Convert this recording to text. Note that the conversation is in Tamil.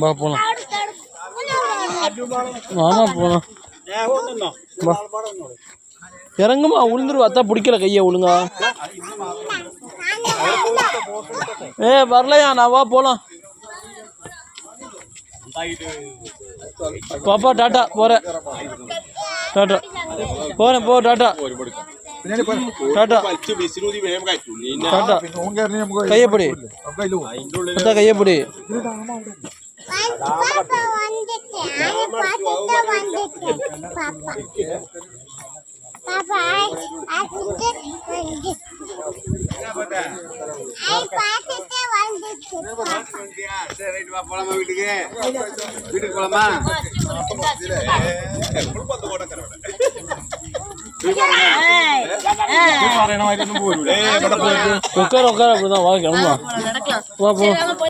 வா போலாம். ஆமா போலாம். இறங்குமா உளுந்துரு அத்தா பிடிக்கல கையை ஒழுங்கா. வரலையா நான் வா போலாம். பாப்பா டாட்டா போறேன். டாட்டா போறேன் போ டாட்டா டாட்டா டாட்டா. கையப்படி அத்தா கையப்படி. உட்கார உட்கார அப்படிதான் வா கிளம்பலாம். வா போ.